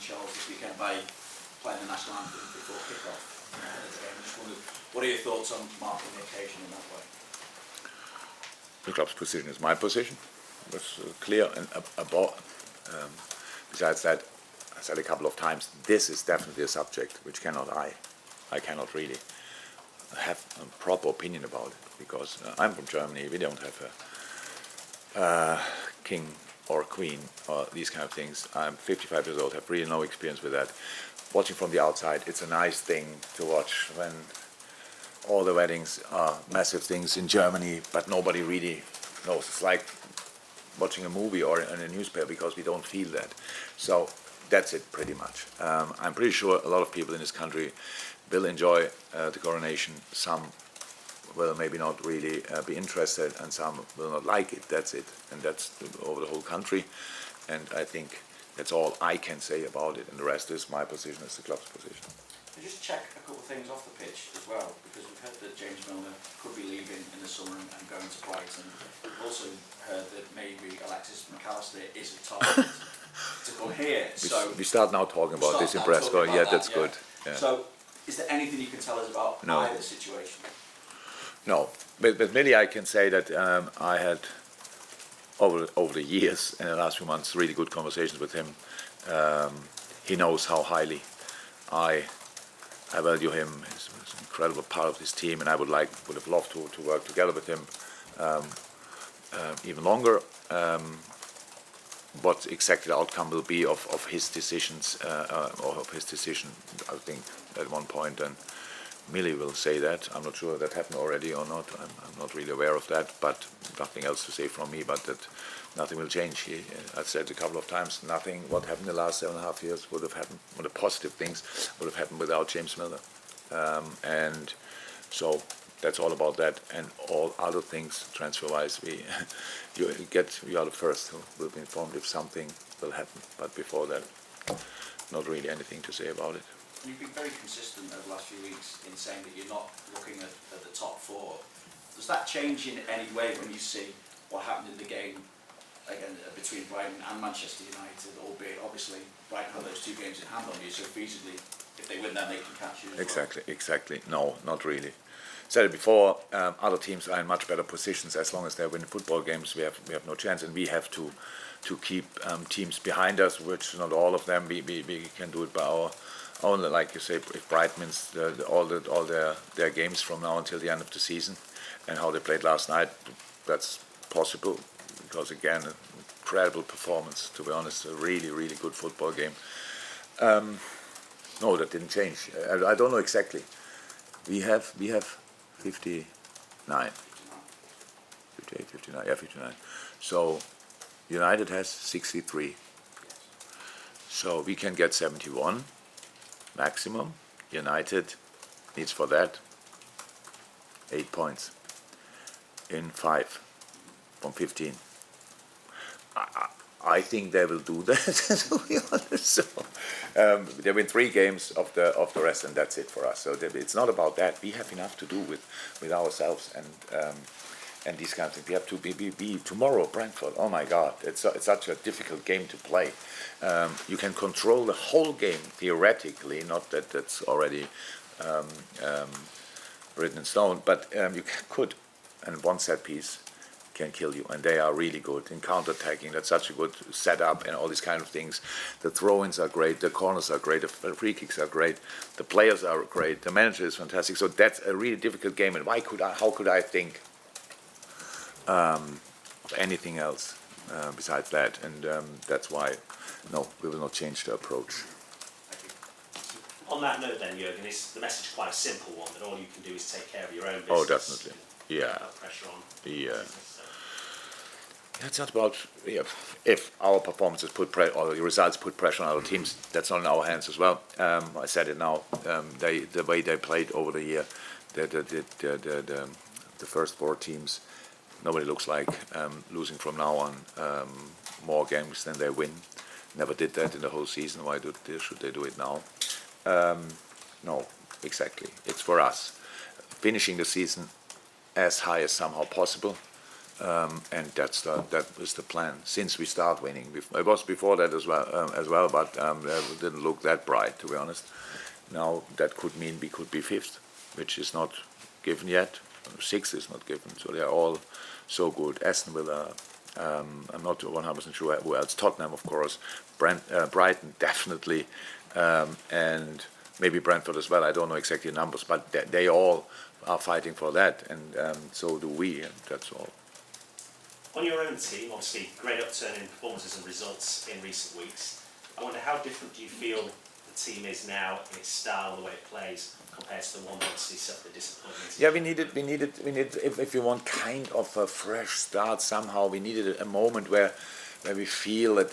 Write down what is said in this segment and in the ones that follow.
Charles this weekend by playing the national anthem before kick-off. I just wondered, what are your thoughts on marking the occasion in that way? The club's position is my position. It's clear and about. Besides that, I said a couple of times, this is definitely a subject which I cannot really have a proper opinion about it, because I'm from Germany. We don't have a king or queen or these kind of things. I'm 55 years old, have really no experience with that. Watching from the outside, it's a nice thing to watch when all the weddings are massive things in Germany, but nobody really knows. It's like watching a movie or in a newspaper, because we don't feel that. So that's it pretty much. I'm pretty sure a lot of people in this country will enjoy the coronation. Some will maybe not really be interested, and some will not like it. That's it, and that's over the whole country. And I think that's all I can say about it, and the rest is my position as the club's position. And just check a couple of things off the pitch as well, because we've heard that James Milner could be leaving in the summer and going to Brighton. We've also heard that maybe Alexis McAllister is a target to come here. So we start now talking about this in press. Yeah, that's good. Yeah. So is there anything you can tell us about either situation? No, but really I can say that I had over the years, in the last few months, really good conversations with him. He knows how highly I value him. He's an incredible part of this team, and I would have loved to work together with him even longer. What exactly the outcome will be of his decisions or of his decision, I think at one point, and Millie will say that. I'm not sure that happened already or not. I'm not really aware of that, but nothing else to say from me, but that nothing will change. I've said a couple of times, nothing what happened in the last 7.5 years would have happened, or the positive things would have happened without James Milner. And so that's all about that, and all other things transfer-wise, you are the first who will be informed if something will happen. But before that, not really anything to say about it. You've been very consistent over the last few weeks in saying that you're not looking at the top four. Does that change in any way when you see what happened in the game again between Brighton and Manchester United, albeit obviously Brighton have those two games in hand on you, so feasibly if they win them they can catch you as Exactly. No, not really. Said it before, other teams are in much better positions. As long as they win football games, we have no chance, and we have to keep teams behind us, which not all of them. We can do it by our own. Like you say, if Brighton wins all their games from now until the end of the season, and how they played last night, that's possible, because again, an incredible performance. To be honest, a really good football game. No, that didn't change. I don't know exactly. We have 59. 58, 59, yeah, 59. So United has 63. So we can get 71 maximum. United needs for that 8 points in 5 from 15. I think they will do that, to be honest. So, they win 3 games of the rest, and that's it for us. So it's not about that. We have enough to do with ourselves and these kinds of things. We have to be tomorrow, Brentford. Oh my God, it's such a difficult game to play. You can control the whole game theoretically, not that that's already written in stone, but you could, and one set piece can kill you, and they are really good in counter-attacking. That's such a good setup and all these kind of things. The throw-ins are great, the corners are great, the free kicks are great, the players are great, the manager is fantastic. So that's a really difficult game, and how could I think of anything else besides that? And that's why, no, we will not change the approach. On that note then, Jurgen, is the message quite a simple one, that all you can do is take care of your own business? Oh, definitely. Yeah. Put pressure on. Yeah. It's not about if our performances or the results put pressure on other teams. That's not in our hands as well. I said it now. The way they played over the year, the first 4 teams, nobody looks like losing from now on more games than they win. Never did that in the whole season. Why should they do it now? No, exactly. It's for us finishing the season as high as somehow possible. and that was the plan since we start winning. It was before that as well, but it didn't look that bright, to be honest. Now that could mean we could be fifth, which is not given yet. Sixth is not given, so they're all so good. Aston Villa, I'm not 100% sure who else. Tottenham, of course. Brighton, definitely, and maybe Brentford as well. I don't know exactly the numbers, but they all are fighting for that, and so do we, and that's all. On your own team, obviously, great upturn in performances and results in recent weeks. I wonder how different do you feel the team is now in its style, the way it plays, compared to the one that obviously suffered the disappointment? Yeah, we needed. If you want kind of a fresh start somehow, we needed a moment where we feel that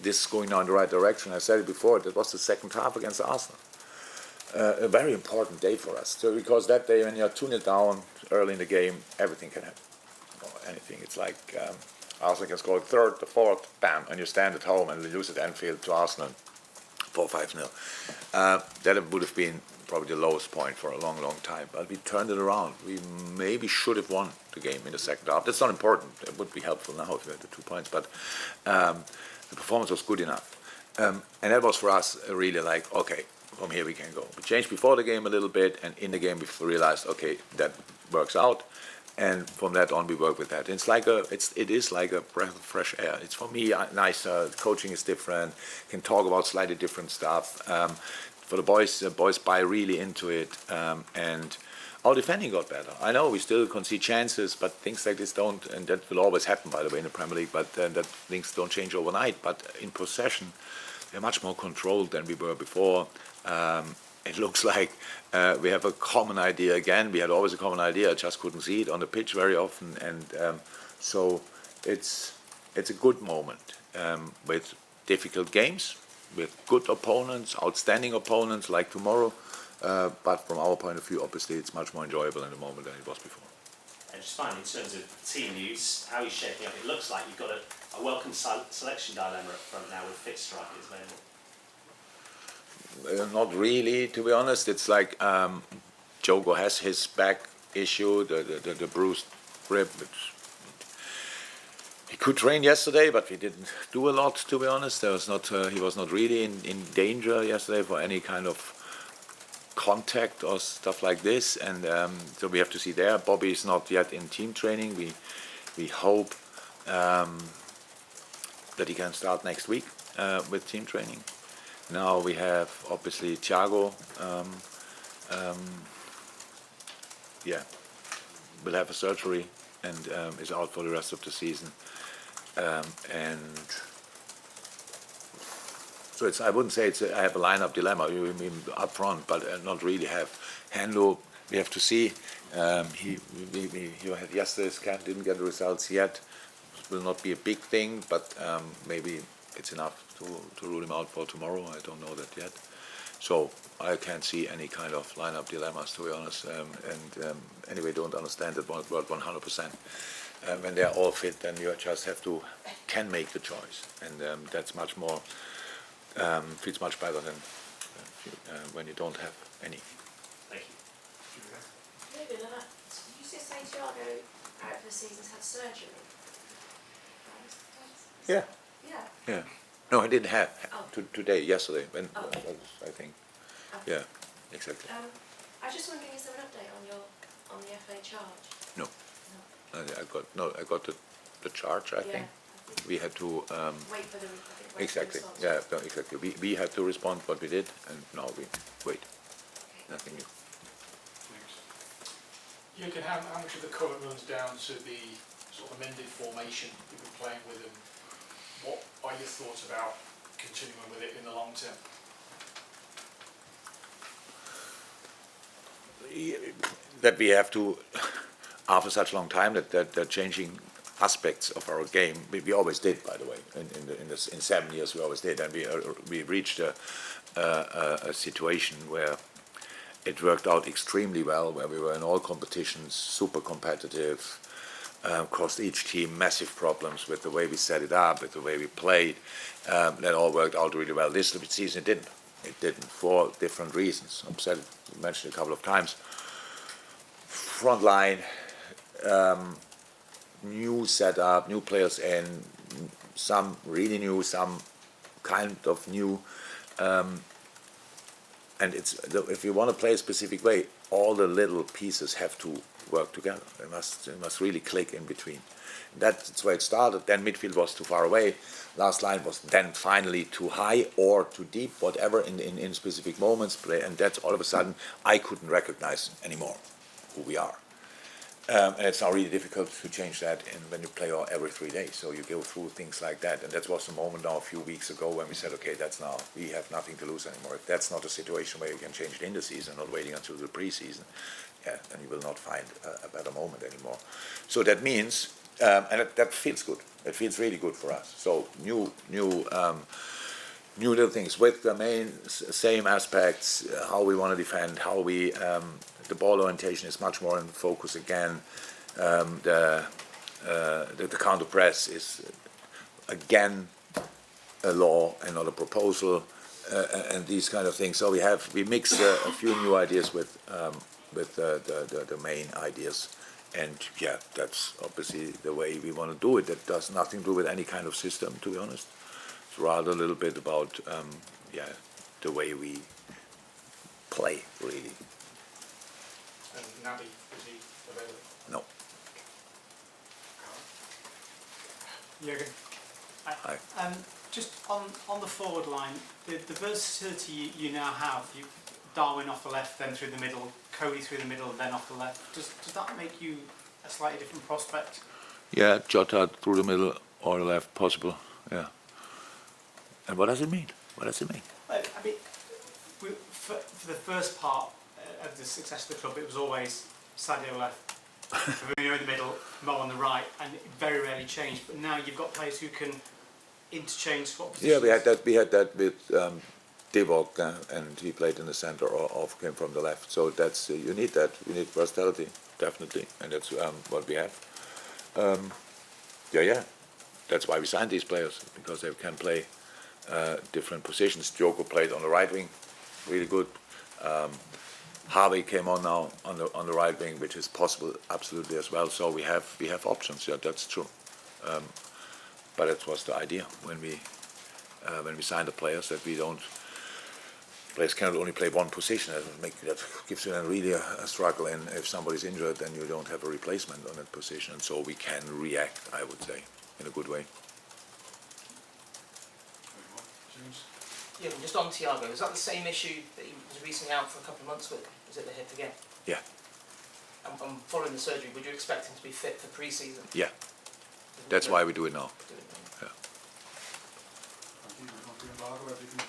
this is going now in the right direction. I said it before. That was the second half against Arsenal. A very important day for us. So because that day, when you're 2-0 down early in the game, everything can happen. Anything. It's like Arsenal can score the third, the fourth, bam, and you stand at home and lose at Anfield to Arsenal 4-5-0. That would have been probably the lowest point for a long, long time. But we turned it around. We maybe should have won the game in the second half. That's not important. It would be helpful now if we had the 2 points. But the performance was good enough. And that was for us really like, okay, from here we can go. We changed before the game a little bit, and in the game we realized, okay, that works out. And from that on, we work with that. It is like a breath of fresh air. It's for me nicer. Coaching is different. Can talk about slightly different stuff. For the boys buy really into it, and our defending got better. I know we still concede chances, but things like this don't, and that will always happen, by the way, in the Premier League. But that things don't change overnight. But in possession, they're much more controlled than we were before. It looks like we have a common idea again. We had always a common idea, just couldn't see it on the pitch very often. And so it's a good moment with difficult games, with good opponents, outstanding opponents like tomorrow. But from our point of view, obviously, it's much more enjoyable in the moment than it was before. And just finally, in terms of team news, how are you shaping up? It looks like you've got a welcome selection dilemma up front now with fit strikers available. Not really, to be honest. It's like Diogo has his back issue, the bruised rib. He could train yesterday, but we didn't do a lot, to be honest. He was not really in danger yesterday for any kind of contact or stuff like this. And so we have to see there. Bobby is not yet in team training. We hope that he can start next week with team training. Now we have obviously Thiago. Will have a surgery and is out for the rest of the season. And so I wouldn't say I have a lineup dilemma. You mean up front, but not really have. Hendo, we have to see. He had yesterday's scan, didn't get the results yet. It will not be a big thing, but maybe it's enough to rule him out for tomorrow. I don't know that yet. So I can't see any kind of lineup dilemmas, to be honest. Anyway, don't understand that word 100%. When they're all fit, then you just can make the choice, and that's much more feels much better than when you don't have any. Thank you. Did you just say Thiago out for the season's had surgery? Yeah. Yeah. Yeah. No, I didn't have Oh. today, yesterday, when Oh. I think. Okay. Yeah, exactly. I was just wondering, is there an update on the FA charge? No. No. I got the charge. I think we had to. Wait for the Exactly. response. Yeah. No, exactly. We had to respond what we did, and now we wait. Okay. Nothing new. Thanks. Jurgen, how much of the current runs down to the sort of amended formation you've been playing with, and what are your thoughts about continuing with it in the long term? That we have to, after such a long time, that changing aspects of our game. We always did, by the way. In 7 years, we always did, and we reached a situation where it worked out extremely well, where we were in all competitions, super competitive. Cost each team massive problems with the way we set it up, with the way we played. That all worked out really well. This season it didn't. It didn't for different reasons. I mentioned a couple of times. Front line new setup, new players in, some really new, some kind of new. And if you want to play a specific way, all the little pieces have to work together. They must really click in between. That's where it started. Then midfield was too far away. Last line was then finally too high or too deep, whatever in specific moments. And that's all of a sudden I couldn't recognize anymore who we are. And it's now really difficult to change that when you play every 3 days. So you go through things like that. And that was the moment now a few weeks ago when we said, okay, we have nothing to lose anymore. If that's not a situation where you can change it in the season, not waiting until the preseason, then you will not find a better moment anymore. So that means, and that feels good. It feels really good for us. So new little things with the same aspects, how we want to defend, how we, the ball orientation is much more in focus again. The counter press is again a law and not a proposal, and these kind of things. So we mix a few new ideas with the main ideas, and that's obviously the way we want to do it. That does nothing to do with any kind of system, to be honest. It's rather a little bit about the way we play, really. And Naby, is he available? No. Jurgen? Hi. Just on the forward line, the versatility you now have, Darwin off the left, then through the middle, Cody through the middle, then off the left. Does that make you a slightly different prospect? Yeah, Jota through the middle or the left, possible. Yeah. And what does it mean? What does it mean? I mean, for the first part of the success of the club, it was always Sadio left, Firmino in the middle, Mo on the right, and it very rarely changed. But now you've got players who can interchange swap positions. Yeah, we had that with Divock, and he played in the center or came from the left. So that's you need that. You need versatility, definitely, and that's what we have. That's why we signed these players, because they can play different positions. Thiago played on the right wing, really good. Harvey came on now on the right wing, which is possible absolutely as well. So we have options. Yeah, that's true. But it was the idea when we signed the players, that players cannot only play one position. That gives you then really a struggle. And if somebody's injured, then you don't have a replacement on that position. And so we can react, I would say, in a good way. James? Yeah, well, just on Thiago, is that the same issue that he was recently out for a couple of months with? Is it the hip again? Yeah. And following the surgery, would you expect him to be fit for pre-season? Yeah. That's why we do it now. Do it now. Yeah. Thank you. Everything